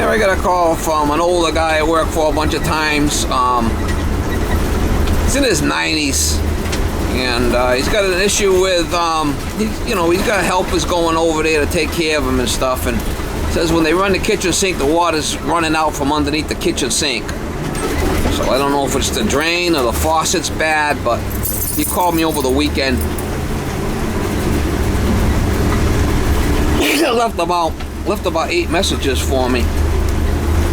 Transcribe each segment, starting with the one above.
Here I got a call from an older guy I worked for a bunch of times. He's in his 90s, and he's got an issue with, he's got helpers going over there to take care of him and stuff, and says when they run the kitchen sink, the water's running out from underneath the kitchen sink. So I don't know if it's the drain or the faucet's bad, but he called me over the weekend. He left about 8 messages for me.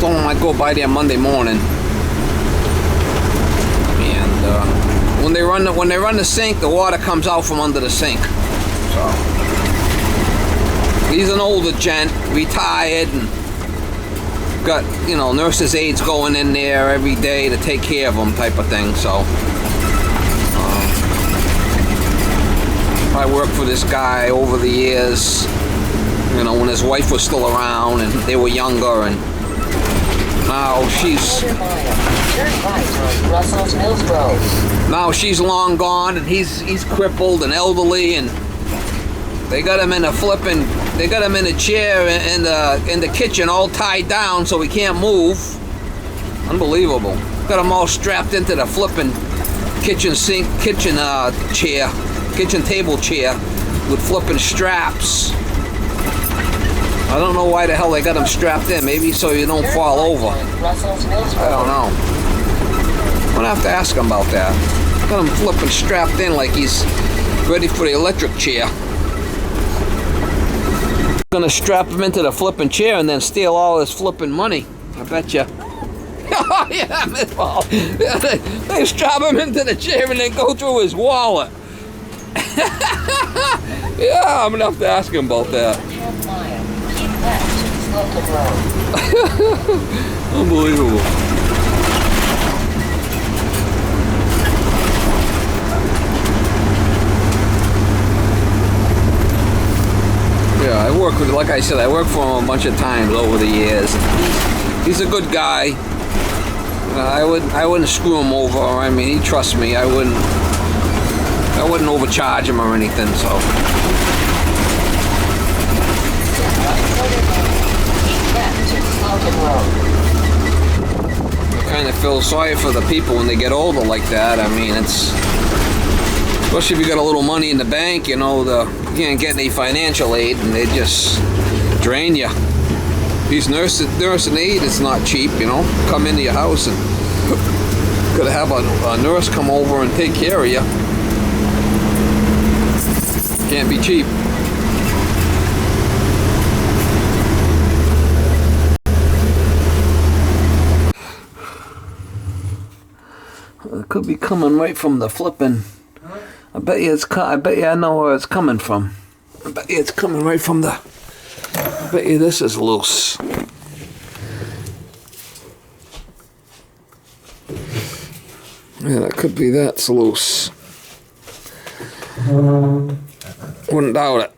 Told him I'd go by there Monday morning. And when they run the sink, the water comes out from under the sink. So he's an older gent, retired, and got, nurses' aides going in there every day to take care of him, type of thing. So I worked for this guy over the years, when his wife was still around and they were younger, and now she's long gone, and he's crippled and elderly, and they got him in a chair in the kitchen, all tied down so he can't move. Unbelievable. Got him all strapped into the flipping kitchen table chair with flipping straps. I don't know why the hell they got him strapped in. Maybe so you don't fall over. I don't know. I'm gonna have to ask him about that. Got him flipping strapped in like he's ready for the electric chair. Gonna strap him into the flipping chair and then steal all his flipping money. I bet you. Yeah, they strap him into the chair and then go through his wallet. Yeah, I'm gonna have to ask him about that. Unbelievable. Yeah, like I said, I worked for him a bunch of times over the years. He's a good guy. I wouldn't screw him over. I mean, he trusts me. I wouldn't overcharge him or anything. So. I kind of feel sorry for the people when they get older like that. I mean, especially if you got a little money in the bank, you can't get any financial aid, and they just drain you. These nursing aid is not cheap, come into your house and gotta have a nurse come over and take care of you. Can't be cheap. It could be coming right from the flipping. I bet you I know where it's coming from. I bet you it's coming right from the. I bet you this is loose. Yeah, that could be that's loose. Wouldn't doubt it.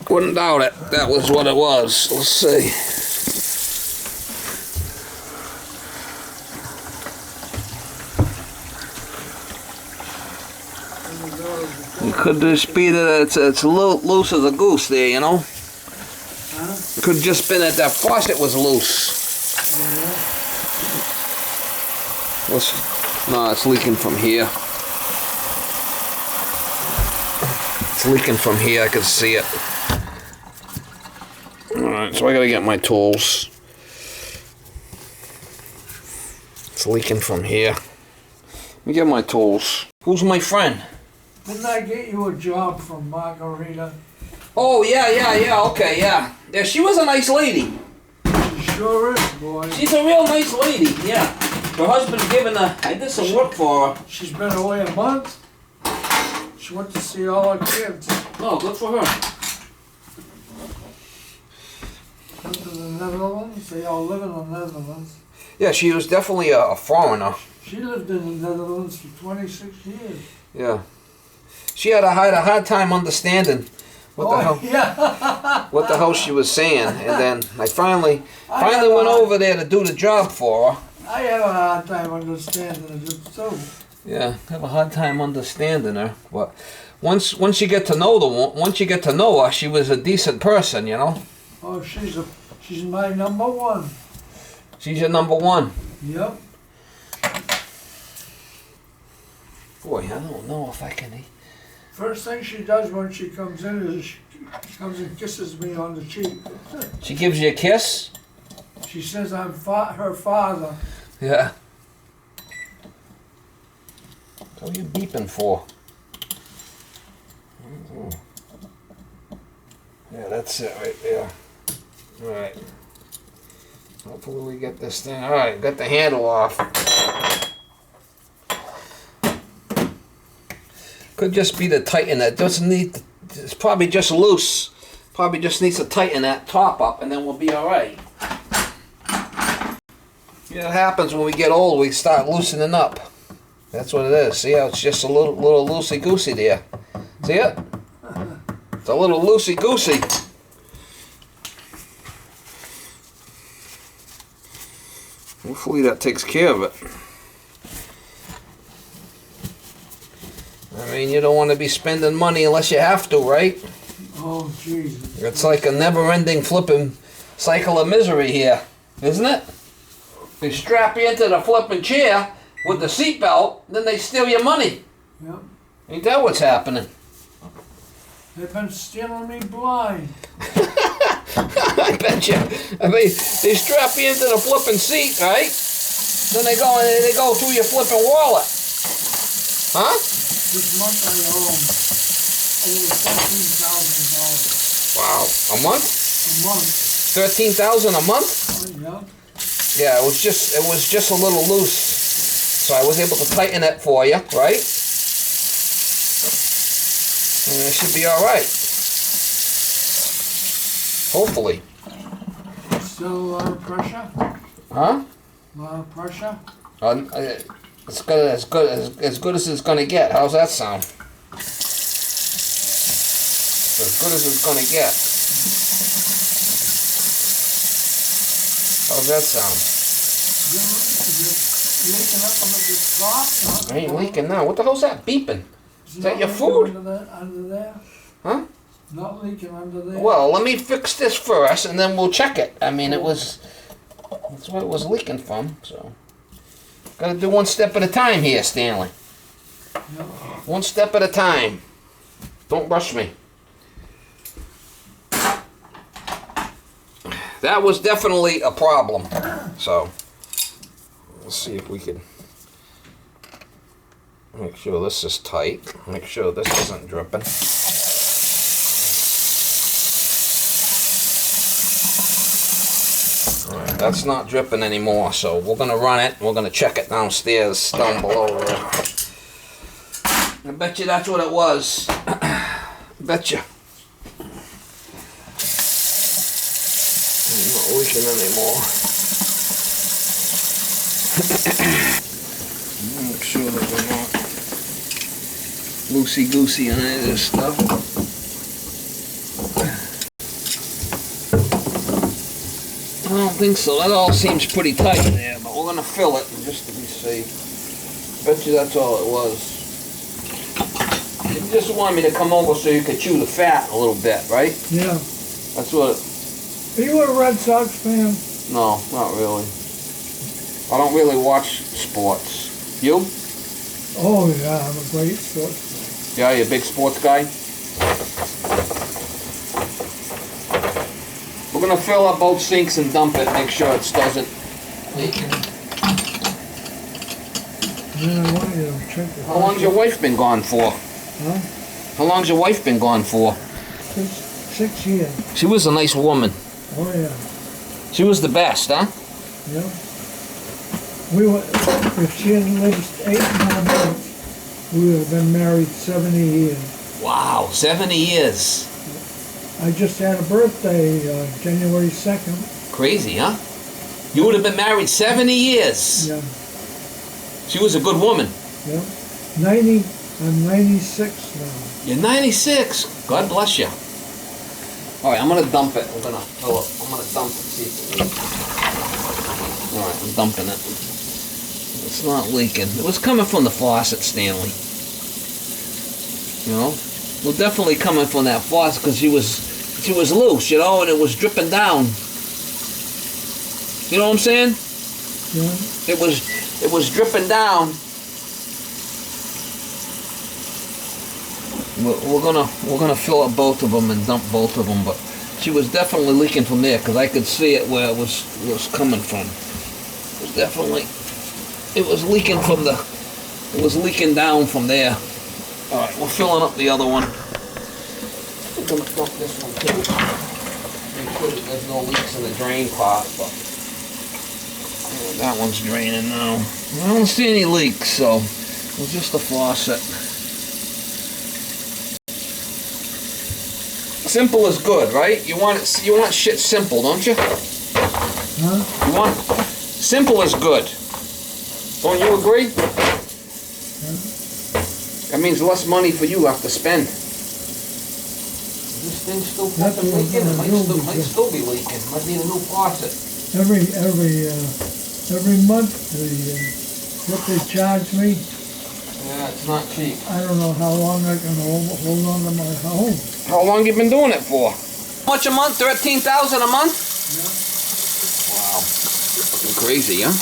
Wouldn't doubt it. That was what it was. Let's see. It could just be that it's a little loose as a goose there, It could have just been that faucet was loose. No, it's leaking from here. It's leaking from here, I can see it. Alright, so I gotta get my tools. It's leaking from here. Let me get my tools. Who's my friend? Didn't I get you a job from Margarita? Oh, yeah, okay, yeah. Yeah, she was a nice lady. She sure is, boy. She's a real nice lady, yeah. Her husband's I did some work for her. She's been away a month. She went to see all her kids. Oh, good for her. Went to the Netherlands. They all live in the Netherlands. Yeah, she was definitely a foreigner. She lived in the Netherlands for 26 years. Yeah. She had a hard time understanding what the hell she was saying, and then I finally went over there to do the job for her. I have a hard time understanding her too. Yeah, I have a hard time understanding her, but once you get to know her, she was a decent person, Oh, she's a She's my number one. She's your number one. Yep. Boy, I don't know if I can. First thing she does when she comes in is she comes and kisses me on the cheek. She gives you a kiss? She says I'm her father. Yeah. What are you beeping for? Yeah, that's it right there. Alright. Hopefully we get this thing. Alright, got the handle off. Could just be the tighten that doesn't need. It's probably just loose. Probably just needs to tighten that top up, and then we'll be all right. You know what happens when we get old? We start loosening up. That's what it is. See how it's just a little loosey goosey there. See it? It's a little loosey goosey. Hopefully that takes care of it. I mean, you don't want to be spending money unless you have to, right? Oh, Jesus. It's like a never-ending flipping cycle of misery here, isn't it? They strap you into the flipping chair with the seatbelt, then they steal your money. Yep. Ain't that what's happening? They've been stealing me blind. I bet you. I mean, they strap you into the flipping seat, right? Then they go through your flipping wallet. Huh? This month I owe them over $13,000. Wow, a month? A month. 13,000 a month? Oh, yeah. Yeah, it was just a little loose, so I was able to tighten it for you, right? And it should be all right. Hopefully. Still a lot of pressure? Huh? A lot of pressure? It's good as it's gonna get. How's that sound? As good as it's gonna get. How's that sound? Is it leaking up under the top? I ain't leaking now. What the hell's that beeping? Is that your food? Under there? Huh? Not leaking under there? Well, let me fix this first, and then we'll check it. I mean, that's where it was leaking from, so. Gotta do one step at a time here, Stanley. Yep. One step at a time. Don't rush me. That was definitely a problem. So, let's see if we can make sure this is tight. Make sure this isn't dripping. Alright, that's not dripping anymore, so we're gonna run it. We're gonna check it downstairs, down below there. I bet you that's what it was. Bet you. Not leaking anymore. Make sure that we're not loosey-goosey on any of this stuff. I don't think so. That all seems pretty tight there, but we're gonna fill it just to be safe. Bet you that's all it was. You just want me to come over so you could chew the fat a little bit, right? Yeah. That's what it... Are you a Red Sox fan? No, not really. I don't really watch sports. You? Oh, yeah, I'm a great sports fan. Yeah, you a big sports guy? We're gonna fill up both sinks and dump it, make sure it doesn't leak. Yeah, I want you to check it. How long's your wife been gone for? Huh? How long's your wife been gone for? 6 years. She was a nice woman. Oh, yeah. She was the best, huh? Yeah. We were, if she had lived 8 more months, we would have been married 70 years. Wow, 70 years. I just had a birthday, January 2nd. Crazy, huh? You would have been married 70 years. Yeah. She was a good woman. Yeah. 90, I'm 96 now. You're 96. God bless you. All right, I'm gonna dump it. I'm gonna fill it. I'm gonna dump it. See if it leaks. All right, I'm dumping it. It's not leaking. It was coming from the faucet, Stanley. You know, it was definitely coming from that faucet because she was loose, you know, and it was dripping down. You know what I'm saying? Yeah. It was dripping down. We're gonna fill up both of them and dump both of them, but she was definitely leaking from there because I could see it where it was coming from. It was leaking from the. It was leaking down from there. All right, we're filling up the other one. We're gonna dump this one too. Make sure that there's no leaks in the drain pot, but that one's draining now. I don't see any leaks, so it was just a faucet. Simple is good, right? You want shit simple, don't you? Huh? You want simple is good. Don't you agree? That means less money for you have to spend. This thing's still fucking leaking. It might still be leaking. Might need a new faucet. Every month, what they charge me, Yeah, it's not cheap. I don't know how long I can hold on to my home. How long you been doing it for? How much a month? 13,000 a month? Yeah. Wow. Fucking crazy, huh?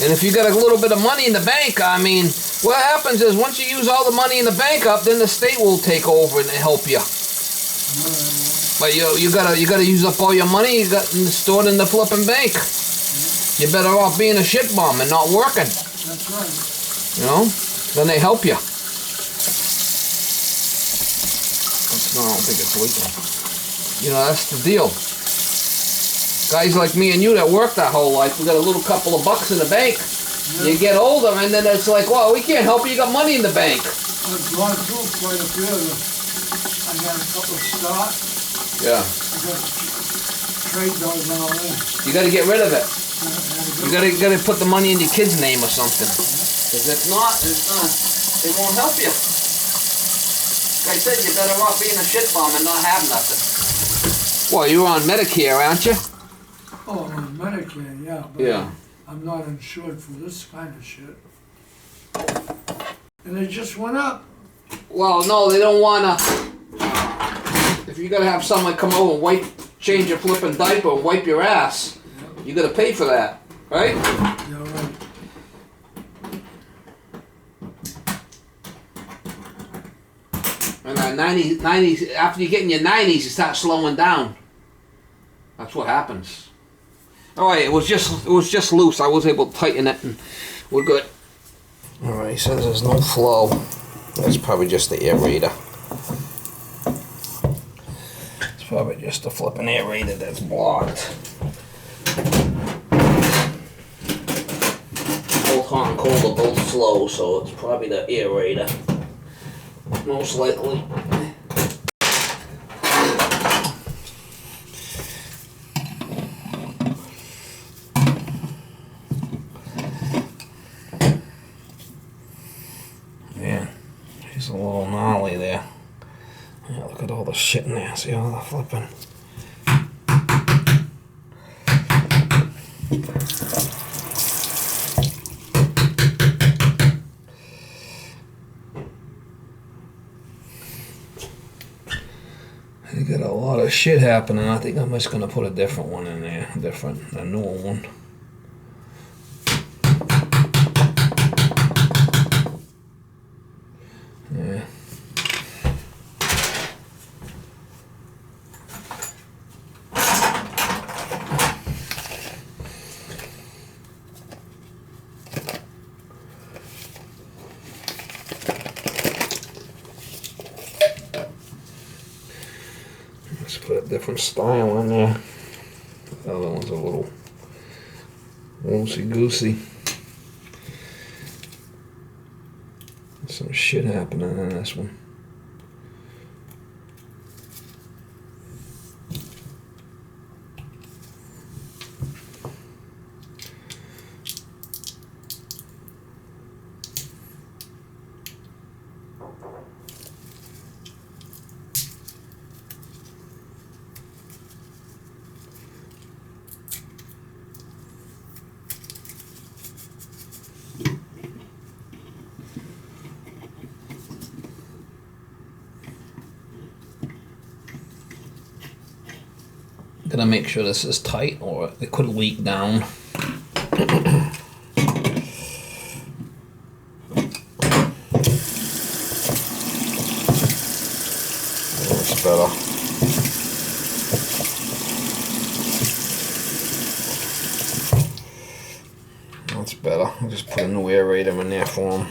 And if you got a little bit of money in the bank, I mean, what happens is once you use all the money in the bank up, then the state will take over and help you. But you gotta use up all your money you got stored in the flipping bank. You're better off being a shit bum and not working. That's right. You know? Then they help you. No, I don't think it's leaking. You know, that's the deal. Guys like me and you that worked our whole life, we got a little couple of bucks in the bank. Yeah. You get older and then it's like, well, we can't help you, you got money in the bank. I've gone through quite a few. I got a couple of stock. Yeah. I got trade dollars and all that. You gotta get rid of it. You gotta put the money in your kid's name or something. Because if not, it won't help you. Like I said, you're better off being a shit bum and not have nothing. Well, you're on Medicare, aren't you? Oh, I'm on Medicare, yeah. But Yeah. I'm not insured for this kind of shit. And they just went up. Well, no, they don't wanna. If you gotta have someone come over and change your flipping diaper and wipe your ass, you gotta pay for that, right? Yeah, right. And 90s, after you get in your 90s, you start slowing down. That's what happens. All right, it was just loose. I was able to tighten it, and we're good. All right, he says there's no flow. That's probably just the aerator. It's probably just the flipping aerator that's blocked. Both hot and cold are both slow, so it's probably the aerator. Most likely. Yeah, she's a little gnarly there. Yeah, look at all the shit in there. See all the flipping. You got a lot of shit happening. I think I'm just gonna put a different one in there, a newer one. Yeah. Let's put a different style in there. The other one's a little loosey-goosey. Some shit happening in this one. Gotta make sure this is tight or it could leak down. That's better. That's better. I'll just put a new aerator in there for him.